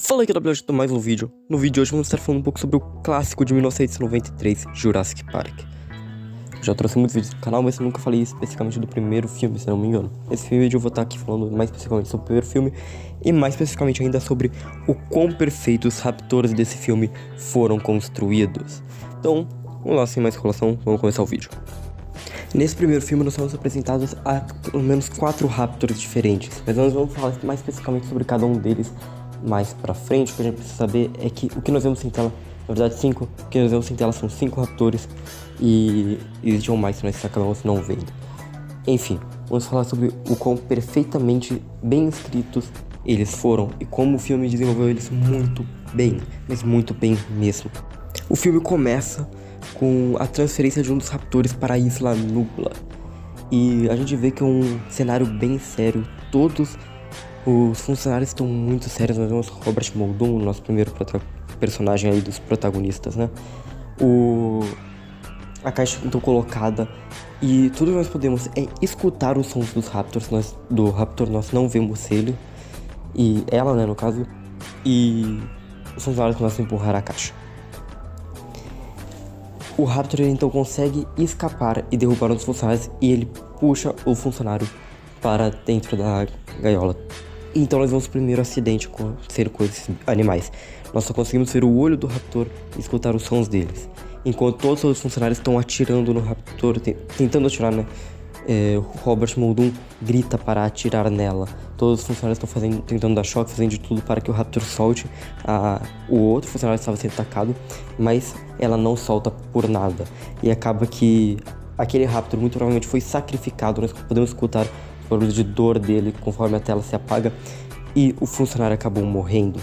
Fala aqui da Blast do mais um vídeo. No vídeo de hoje vamos estar falando um pouco sobre o clássico de 1993, Jurassic Park. Já trouxe muitos vídeos do canal, mas eu nunca falei especificamente do primeiro filme, se não me engano. Nesse vídeo eu vou estar aqui falando mais especificamente sobre o primeiro filme e mais especificamente ainda sobre o quão perfeitos os raptores desse filme foram construídos. Então, vamos lá, sem mais enrolação, vamos começar o vídeo. Nesse primeiro filme nós somos apresentados a pelo menos 4 raptors diferentes, mas nós vamos falar mais especificamente sobre cada um deles mais pra frente. O que a gente precisa saber é que o que nós vemos em tela, na verdade 5, o que nós vemos em tela são 5 raptores e existiam mais que nós acabamos não vendo. Enfim, vamos falar sobre o quão perfeitamente bem escritos eles foram e como o filme desenvolveu eles muito bem, mas muito bem mesmo. O filme começa com a transferência de um dos raptores para a Isla Nublar e a gente vê que é um cenário bem sério. Todos os funcionários estão muito sérios. Nós vemos Robert Muldoon, o nosso primeiro personagem aí dos protagonistas, né? A caixa então colocada e tudo que nós podemos é escutar os sons dos raptors. Do raptor nós não vemos ele e ela, né, no caso, e os funcionários começam a empurrar a caixa. O raptor ele, então consegue escapar e derrubar um dos funcionários e ele puxa o funcionário para dentro da gaiola. Então nós vemos o primeiro acidente acontecer com esses animais. Nós só conseguimos ver o olho do raptor e escutar os sons deles. Enquanto todos os funcionários estão atirando no raptor, tentando atirar, né? Robert Muldoon grita para atirar nela. Todos os funcionários estão tentando dar choque, fazendo de tudo para que o raptor solte. O outro funcionário estava sendo atacado, mas ela não solta por nada. E acaba que aquele raptor muito provavelmente foi sacrificado. Nós podemos escutar o barulho de dor dele conforme a tela se apaga e o funcionário acabou morrendo.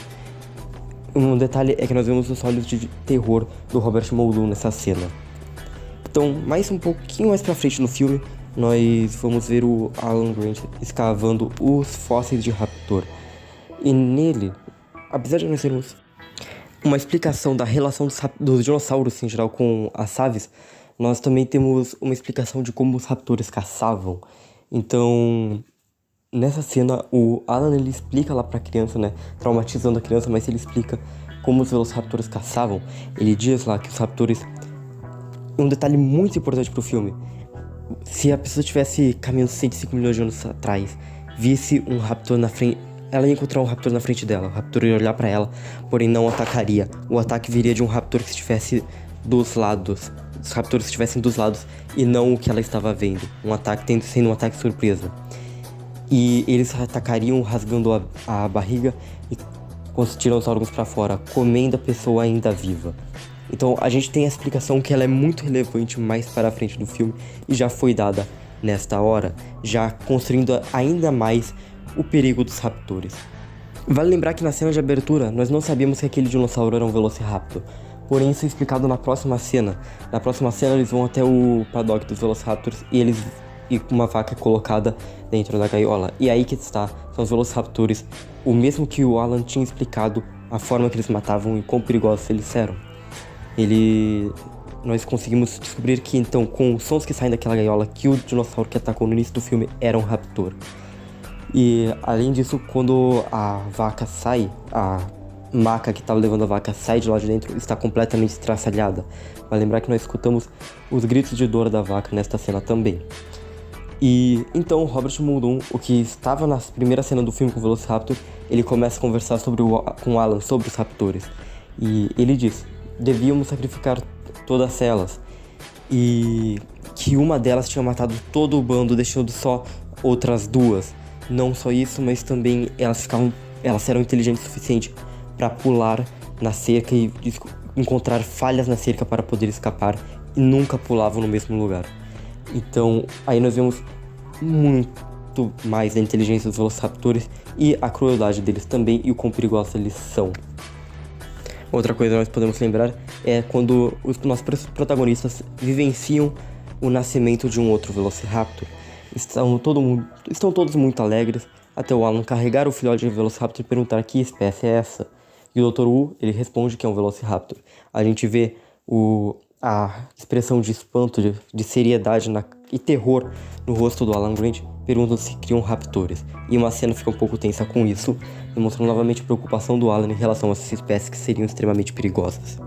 Um detalhe é que nós vemos os olhos de terror do Robert Muldoon nessa cena. Então, um pouquinho mais pra frente no filme, nós vamos ver o Alan Grant escavando os fósseis de raptor. E nele, apesar de nós termos uma explicação da relação dos dinossauros em geral com as aves, nós também temos uma explicação de como os raptores caçavam. Então, nessa cena, o Alan ele explica lá pra criança, né, traumatizando a criança, mas ele explica como os velociraptors caçavam. Ele diz lá que os raptores... Um detalhe muito importante pro filme: se a pessoa estivesse caminhando 105 milhões de anos atrás, visse um raptor na frente, ela ia encontrar um raptor na frente dela. O raptor ia olhar pra ela, porém não atacaria. O ataque viria de um raptor que estivesse dos lados. Os raptores estivessem dos lados e não o que ela estava vendo. Um ataque sendo um ataque surpresa. E eles atacariam rasgando a barriga e tirando os órgãos pra fora, comendo a pessoa ainda viva. Então a gente tem a explicação que ela é muito relevante mais para a frente do filme e já foi dada nesta hora, já construindo ainda mais o perigo dos raptores. Vale lembrar que na cena de abertura nós não sabíamos que aquele dinossauro era um Velociraptor, porém isso é explicado na próxima cena. Na próxima cena eles vão até o paddock dos Velociraptors e uma vaca colocada dentro da gaiola. E aí que está, são os Velociraptors, o mesmo que o Alan tinha explicado, a forma que eles matavam e quão perigosos eles eram. Nós conseguimos descobrir que então, com os sons que saem daquela gaiola, que o dinossauro que atacou no início do filme era um raptor. E além disso, quando a vaca sai, a maca que estava levando a vaca sai de lá de dentro, está completamente estraçalhada. Vai lembrar que nós escutamos os gritos de dor da vaca nesta cena também. E então Robert Muldoon, o que estava na primeira cena do filme com o Velociraptor, ele começa a conversar com Alan sobre os raptores. E ele diz: devíamos sacrificar todas elas. E que uma delas tinha matado todo o bando, deixando só outras 2. Não só isso, mas também elas eram inteligentes o suficiente para pular na cerca e encontrar falhas na cerca para poder escapar, e nunca pulavam no mesmo lugar. Então aí nós vemos muito mais da inteligência dos velociraptores e a crueldade deles também, e o quão perigosos eles são. Outra coisa que nós podemos lembrar é quando os nossos protagonistas vivenciam o nascimento de um outro Velociraptor. Estão todos muito alegres, até o Alan carregar o filhote de Velociraptor e perguntar que espécie é essa. E o Dr. Wu, ele responde que é um Velociraptor. A gente vê a expressão de espanto, de seriedade e terror no rosto do Alan Grant, perguntando se criam raptores. E uma cena fica um pouco tensa com isso, demonstrando novamente a preocupação do Alan em relação a essas espécies que seriam extremamente perigosas.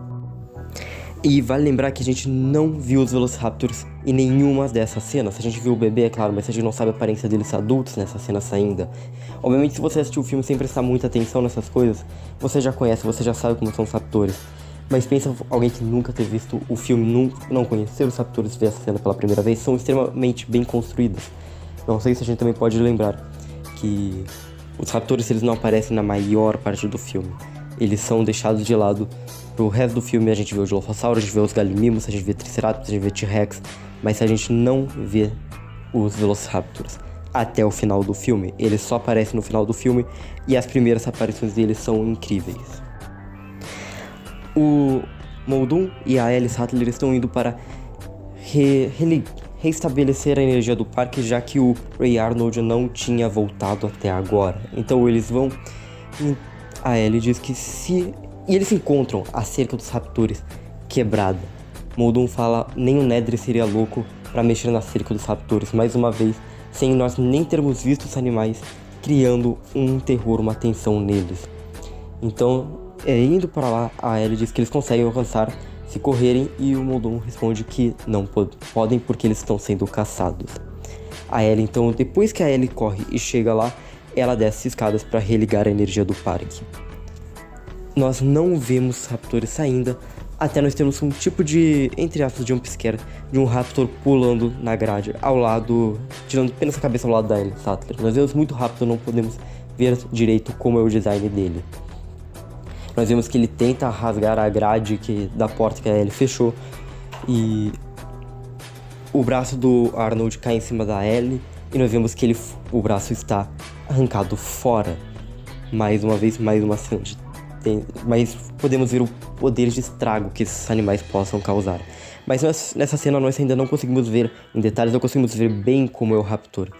E vale lembrar que a gente não viu os Velociraptors em nenhuma dessas cenas. A gente viu o bebê, é claro, mas a gente não sabe a aparência deles adultos nessas cenas ainda. Obviamente, se você assistiu o filme sem prestar muita atenção nessas coisas, você já conhece, você já sabe como são os raptores. Mas pensa alguém que nunca ter visto o filme, não conhecer os raptors, ver essa cena pela primeira vez, são extremamente bem construídas. Não sei se a gente também pode lembrar que os raptors eles não aparecem na maior parte do filme. Eles são deixados de lado pro resto do filme. A gente vê o Dilophosaurus, a gente vê os Gallimimus, a gente vê Triceratops, a gente vê T-Rex, mas a gente não vê os Velociraptors até o final do filme. Eles só aparecem no final do filme e as primeiras aparições deles são incríveis. O Muldoon e a Ellie Sattler estão indo para reestabelecer a energia do parque, já que o Ray Arnold não tinha voltado até agora. Então eles vão e a Ellie diz que e eles se encontram a cerca dos raptores quebrada. Muldoon fala nem o Nedry seria louco para mexer na cerca dos raptores mais uma vez, sem nós nem termos visto os animais, criando um terror, uma tensão neles. Então, indo para lá, a Ellie diz que eles conseguem alcançar se correrem e o Muldoon responde que não podem porque eles estão sendo caçados. A Ellie, então, depois que a Ellie corre e chega lá, ela desce escadas para religar a energia do parque. Nós não vemos raptores ainda, até nós temos um tipo de, entre aspas, jumpscare de um raptor pulando na grade, ao lado, tirando apenas a cabeça ao lado da Ellie Sattler. Nós vemos muito rápido, não podemos ver direito como é o design dele. Nós vemos que ele tenta rasgar a grade da porta que a Ellie fechou, e o braço do Arnold cai em cima da Ellie, e nós vemos que o braço está arrancado fora. Mais uma vez, mais uma cena mas podemos ver o poder de estrago que esses animais possam causar. Mas nessa cena nós ainda não conseguimos ver em detalhes, não conseguimos ver bem como é o raptor.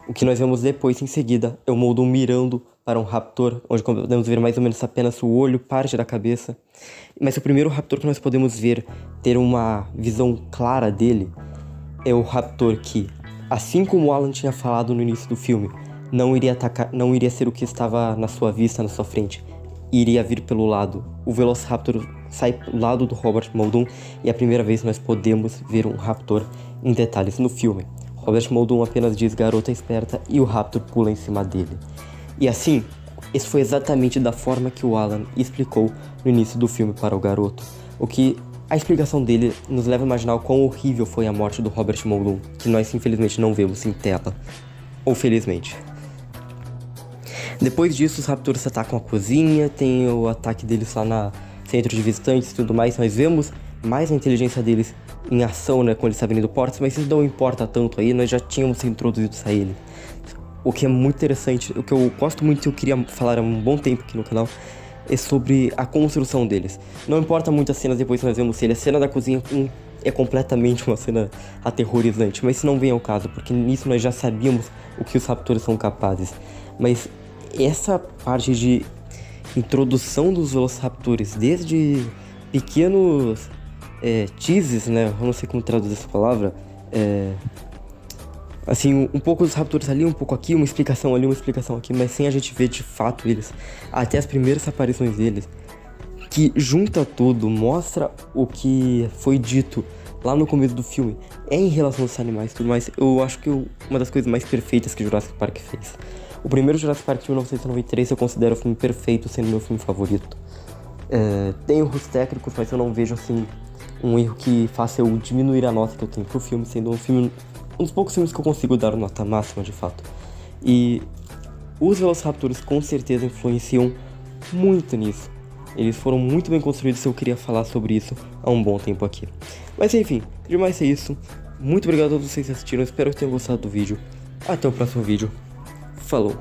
O que nós vemos depois, em seguida, é o Muldoon mirando para um raptor, onde podemos ver mais ou menos apenas o olho, parte da cabeça. Mas o primeiro raptor que nós podemos ver, ter uma visão clara dele, é o raptor que, assim como o Alan tinha falado no início do filme, não iria atacar, não iria ser o que estava na sua vista, na sua frente. Iria vir pelo lado. O Velociraptor sai do lado do Robert Muldoon e é a primeira vez que nós podemos ver um raptor em detalhes no filme. Robert Muldoon apenas diz garota esperta e o raptor pula em cima dele. E assim, isso foi exatamente da forma que o Alan explicou no início do filme para o garoto. O que a explicação dele nos leva a imaginar o quão horrível foi a morte do Robert Muldoon, que nós infelizmente não vemos em tela. Ou felizmente. Depois disso, os raptors atacam a cozinha, tem o ataque deles lá no centro de visitantes e tudo mais. Nós vemos mais a inteligência deles em ação, né, quando eles estão abrindo portas, mas isso não importa tanto aí, nós já tínhamos sido introduzidos a ele. O que é muito interessante, o que eu gosto muito e eu queria falar há um bom tempo aqui no canal, é sobre a construção deles. Não importa muito as cenas depois que nós vemos ele, a cena da cozinha é completamente uma cena aterrorizante, mas isso não vem ao caso, porque nisso nós já sabíamos o que os raptors são capazes. Mas essa parte de introdução dos Velociraptors, desde pequenos teases, né? Eu não sei como traduzir essa palavra. Assim, um pouco dos raptors ali, um pouco aqui, uma explicação ali, uma explicação aqui, mas sem a gente ver de fato eles, até as primeiras aparições deles, que junta tudo, mostra o que foi dito lá no começo do filme, em relação aos animais e tudo mais. Eu acho que uma das coisas mais perfeitas que Jurassic Park fez. O primeiro Jurassic Park de 1993 eu considero o filme perfeito, sendo meu filme favorito. Tem erros técnicos, mas eu não vejo assim um erro que faça eu diminuir a nota que eu tenho pro filme, sendo um dos poucos filmes que eu consigo dar nota máxima de fato. E os Velociraptors com certeza influenciam muito nisso. Eles foram muito bem construídos e eu queria falar sobre isso há um bom tempo aqui. Mas enfim, demais é isso. Muito obrigado a todos vocês que assistiram, espero que tenham gostado do vídeo. Até o próximo vídeo. Falou!